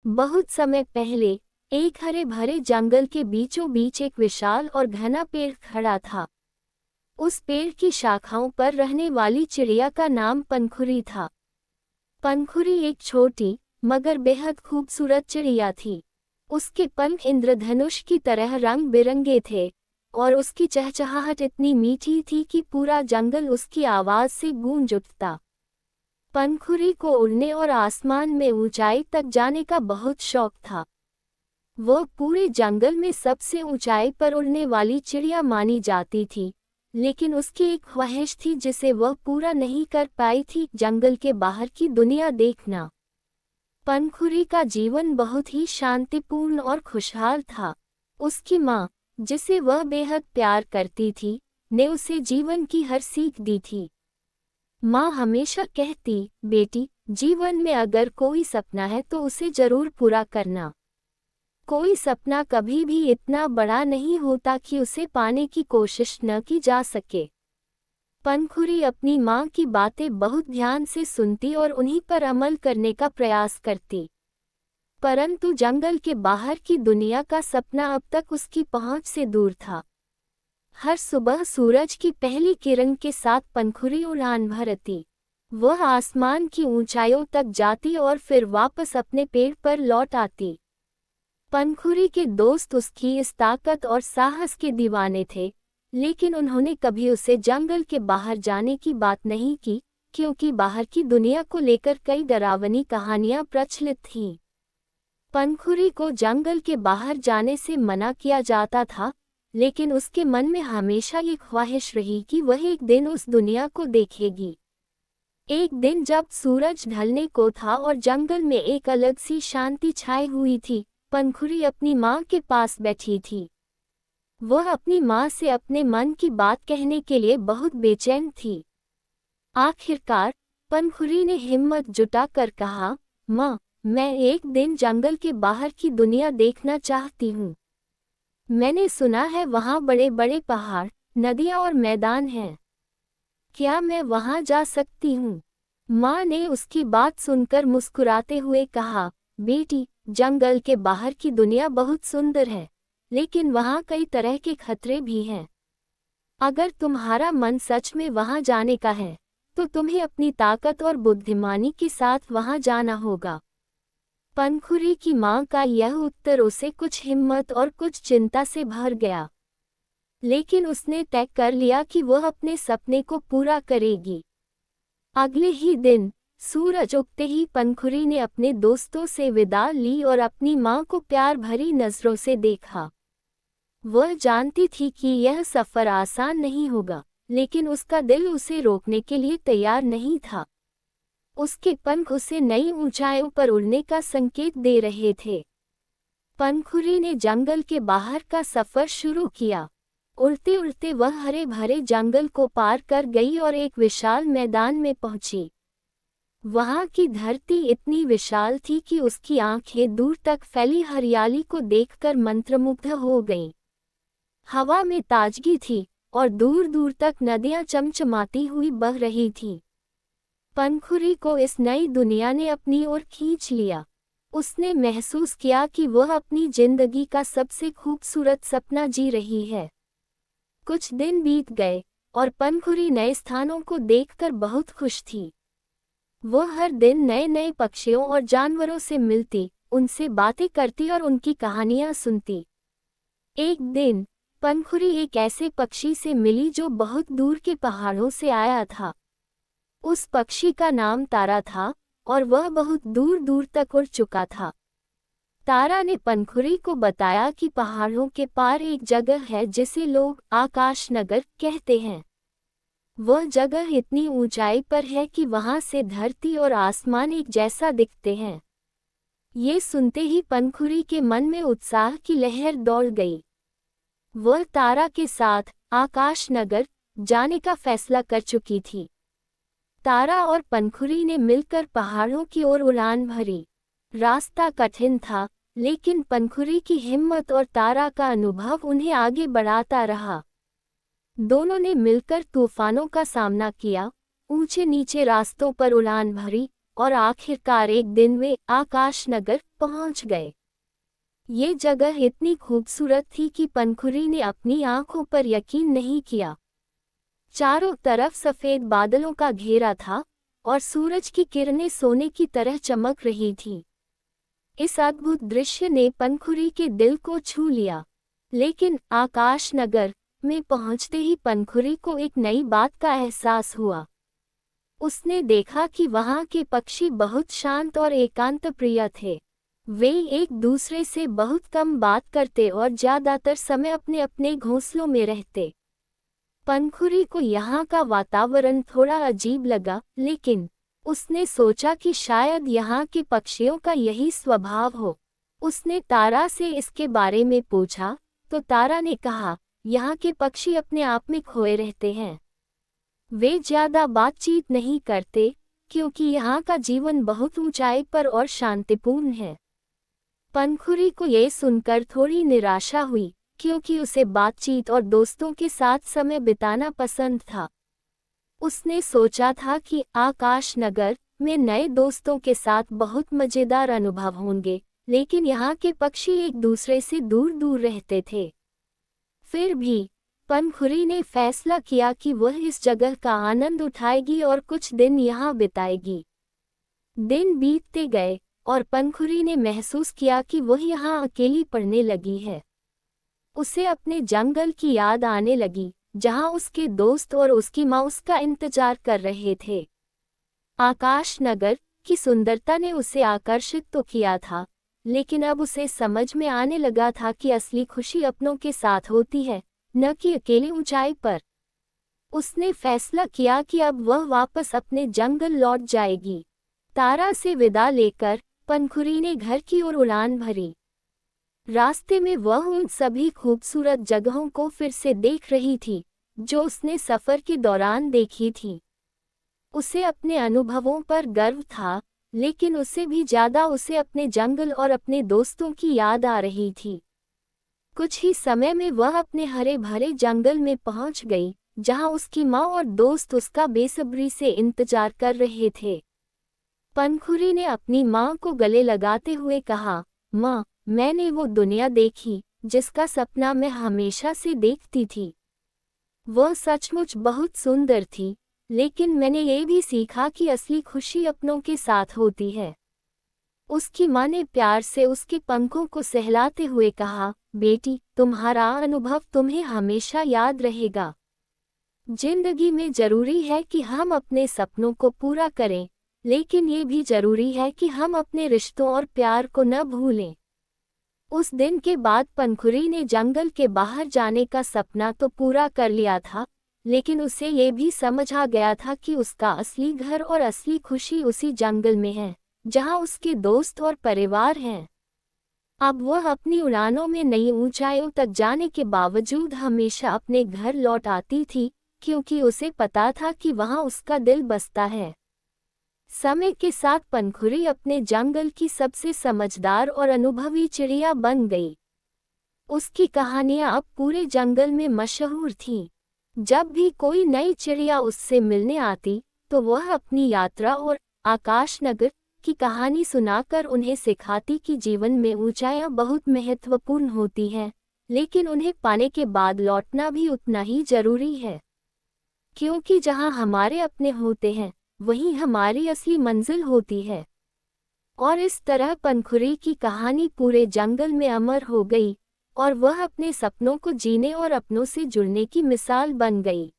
बहुत समय पहले एक हरे भरे जंगल के बीचों बीच एक विशाल और घना पेड़ खड़ा था। उस पेड़ की शाखाओं पर रहने वाली चिड़िया का नाम पंखुरी था। पंखुरी एक छोटी मगर बेहद खूबसूरत चिड़िया थी। उसके पंख इंद्रधनुष की तरह रंग बिरंगे थे और उसकी चहचहाहट इतनी मीठी थी कि पूरा जंगल उसकी आवाज से गूंज उठता। पंखुरी को उड़ने और आसमान में ऊंचाई तक जाने का बहुत शौक था। वह पूरे जंगल में सबसे ऊंचाई पर उड़ने वाली चिड़िया मानी जाती थी, लेकिन उसकी एक ख्वाहिश थी जिसे वह पूरा नहीं कर पाई थी, जंगल के बाहर की दुनिया देखना। पंखुरी का जीवन बहुत ही शांतिपूर्ण और खुशहाल था। उसकी माँ, जिसे वह बेहद प्यार करती थी, ने उसे जीवन की हर सीख दी थी। माँ हमेशा कहती, बेटी, जीवन में अगर कोई सपना है तो उसे जरूर पूरा करना। कोई सपना कभी भी इतना बड़ा नहीं होता कि उसे पाने की कोशिश न की जा सके। पंखुरी अपनी माँ की बातें बहुत ध्यान से सुनती और उन्हीं पर अमल करने का प्रयास करती। परंतु जंगल के बाहर की दुनिया का सपना अब तक उसकी पहुँच से दूर था। हर सुबह सूरज की पहली किरण के साथ पंखुरी उड़ान भरती। वह आसमान की ऊंचाइयों तक जाती और फिर वापस अपने पेड़ पर लौट आती। पंखुरी के दोस्त उसकी इस ताकत और साहस के दीवाने थे, लेकिन उन्होंने कभी उसे जंगल के बाहर जाने की बात नहीं की, क्योंकि बाहर की दुनिया को लेकर कई डरावनी कहानियां प्रचलित थीं। पंखुरी को जंगल के बाहर जाने से मना किया जाता था, लेकिन उसके मन में हमेशा ये ख्वाहिश रही कि वह एक दिन उस दुनिया को देखेगी। एक दिन जब सूरज ढलने को था और जंगल में एक अलग सी शांति छाई हुई थी, पंखुरी अपनी माँ के पास बैठी थी। वह अपनी माँ से अपने मन की बात कहने के लिए बहुत बेचैन थी। आखिरकार पंखुरी ने हिम्मत जुटाकर कहा, माँ, मैं एक दिन जंगल के बाहर की दुनिया देखना चाहती हूँ। मैंने सुना है वहाँ बड़े बड़े पहाड़, नदियाँ और मैदान हैं। क्या मैं वहाँ जा सकती हूँ? माँ ने उसकी बात सुनकर मुस्कुराते हुए कहा, बेटी, जंगल के बाहर की दुनिया बहुत सुंदर है, लेकिन वहाँ कई तरह के खतरे भी हैं। अगर तुम्हारा मन सच में वहाँ जाने का है, तो तुम्हें अपनी ताकत और बुद्धिमानी के साथ वहाँ जाना होगा। पंखुरी की माँ का यह उत्तर उसे कुछ हिम्मत और कुछ चिंता से भर गया, लेकिन उसने तय कर लिया कि वह अपने सपने को पूरा करेगी। अगले ही दिन सूरज उगते ही पंखुरी ने अपने दोस्तों से विदा ली और अपनी माँ को प्यार भरी नजरों से देखा। वह जानती थी कि यह सफर आसान नहीं होगा, लेकिन उसका दिल उसे रोकने के लिए तैयार नहीं था। उसके पंख उसे नई ऊंचाइयों पर उड़ने का संकेत दे रहे थे। पंखुरी ने जंगल के बाहर का सफर शुरू किया। उड़ते उड़ते वह हरे भरे जंगल को पार कर गई और एक विशाल मैदान में पहुंची। वहां की धरती इतनी विशाल थी कि उसकी आंखें दूर तक फैली हरियाली को देखकर मंत्रमुग्ध हो गईं। हवा में ताजगी थी और दूर दूर तक नदियां चमचमाती हुई बह रही थीं। पंखुरी को इस नई दुनिया ने अपनी ओर खींच लिया। उसने महसूस किया कि वह अपनी जिंदगी का सबसे खूबसूरत सपना जी रही है। कुछ दिन बीत गए और पंखुरी नए स्थानों को देखकर बहुत खुश थी। वह हर दिन नए नए पक्षियों और जानवरों से मिलती, उनसे बातें करती और उनकी कहानियां सुनती। एक दिन पंखुरी एक ऐसे पक्षी से मिली जो बहुत दूर के पहाड़ों से आया था। उस पक्षी का नाम तारा था और वह बहुत दूर दूर तक उड़ चुका था। तारा ने पंखुरी को बताया कि पहाड़ों के पार एक जगह है जिसे लोग आकाश नगर कहते हैं। वह जगह इतनी ऊंचाई पर है कि वहां से धरती और आसमान एक जैसा दिखते हैं। ये सुनते ही पंखुरी के मन में उत्साह की लहर दौड़ गई। वह तारा के साथ आकाश नगर जाने का फैसला कर चुकी थी। तारा और पंखुरी ने मिलकर पहाड़ों की ओर उड़ान भरी। रास्ता कठिन था, लेकिन पंखुरी की हिम्मत और तारा का अनुभव उन्हें आगे बढ़ाता रहा। दोनों ने मिलकर तूफानों का सामना किया, ऊंचे नीचे रास्तों पर उड़ान भरी और आखिरकार एक दिन वे आकाशनगर पहुंच गए। ये जगह इतनी खूबसूरत थी कि पंखुरी ने अपनी आंखों पर यकीन नहीं किया। चारों तरफ सफेद बादलों का घेरा था और सूरज की किरणें सोने की तरह चमक रही थीं। इस अद्भुत दृश्य ने पंखुरी के दिल को छू लिया। लेकिन आकाशनगर में पहुंचते ही पंखुरी को एक नई बात का एहसास हुआ। उसने देखा कि वहां के पक्षी बहुत शांत और एकांत प्रिय थे। वे एक दूसरे से बहुत कम बात करते और ज्यादातर समय अपने अपने घोंसलों में रहते। पंखुरी को यहाँ का वातावरण थोड़ा अजीब लगा, लेकिन उसने सोचा कि शायद यहाँ के पक्षियों का यही स्वभाव हो। उसने तारा से इसके बारे में पूछा, तो तारा ने कहा, यहाँ के पक्षी अपने आप में खोए रहते हैं। वे ज्यादा बातचीत नहीं करते, क्योंकि यहाँ का जीवन बहुत ऊंचाई पर और शांतिपूर्ण है। पंखुरी को ये सुनकर थोड़ी निराशा हुई, क्योंकि उसे बातचीत और दोस्तों के साथ समय बिताना पसंद था। उसने सोचा था कि आकाशनगर में नए दोस्तों के साथ बहुत मजेदार अनुभव होंगे, लेकिन यहाँ के पक्षी एक दूसरे से दूर दूर रहते थे। फिर भी पंखुरी ने फैसला किया कि वह इस जगह का आनंद उठाएगी और कुछ दिन यहाँ बिताएगी। दिन बीतते गए और पंखुरी ने महसूस किया कि वह यहाँ अकेली पड़ने लगी है। उसे अपने जंगल की याद आने लगी, जहाँ उसके दोस्त और उसकी माँ उसका इंतजार कर रहे थे। आकाशनगर की सुंदरता ने उसे आकर्षित तो किया था, लेकिन अब उसे समझ में आने लगा था कि असली खुशी अपनों के साथ होती है, न कि अकेले ऊंचाई पर। उसने फैसला किया कि अब वह वापस अपने जंगल लौट जाएगी। तारा से विदा लेकर पंखुरी ने घर की ओर उड़ान भरी। रास्ते में वह उन सभी खूबसूरत जगहों को फिर से देख रही थी, जो उसने सफर के दौरान देखी थी। उसे अपने अनुभवों पर गर्व था, लेकिन उससे भी ज्यादा उसे अपने जंगल और अपने दोस्तों की याद आ रही थी। कुछ ही समय में वह अपने हरे भरे जंगल में पहुंच गई, जहां उसकी माँ और दोस्त उसका बेसब्री से इंतजार कर रहे थे। पंखुरी ने अपनी माँ को गले लगाते हुए कहा, माँ, मैंने वो दुनिया देखी जिसका सपना मैं हमेशा से देखती थी। वह सचमुच बहुत सुंदर थी, लेकिन मैंने ये भी सीखा कि असली खुशी अपनों के साथ होती है। उसकी माँ ने प्यार से उसके पंखों को सहलाते हुए कहा, बेटी, तुम्हारा अनुभव तुम्हें हमेशा याद रहेगा। जिंदगी में जरूरी है कि हम अपने सपनों को पूरा करें, लेकिन ये भी जरूरी है कि हम अपने रिश्तों और प्यार को न भूलें। उस दिन के बाद पंखुरी ने जंगल के बाहर जाने का सपना तो पूरा कर लिया था, लेकिन उसे ये भी समझ आ गया था कि उसका असली घर और असली खुशी उसी जंगल में है, जहां उसके दोस्त और परिवार हैं। अब वह अपनी उड़ानों में नई ऊंचाइयों तक जाने के बावजूद हमेशा अपने घर लौट आती थी, क्योंकि उसे पता था कि वहां उसका दिल बसता है। समय के साथ पंखुरी अपने जंगल की सबसे समझदार और अनुभवी चिड़िया बन गई। उसकी कहानियां अब पूरे जंगल में मशहूर थीं। जब भी कोई नई चिड़िया उससे मिलने आती, तो वह अपनी यात्रा और आकाशनगर की कहानी सुनाकर उन्हें सिखाती कि जीवन में ऊंचाइयां बहुत महत्वपूर्ण होती हैं, लेकिन उन्हें पाने के बाद लौटना भी उतना ही जरूरी है। क्योंकि जहां हमारे अपने होते हैं, वहीं हमारी असली मंजिल होती है। और इस तरह पंखुरी की कहानी पूरे जंगल में अमर हो गई और वह अपने सपनों को जीने और अपनों से जुड़ने की मिसाल बन गई।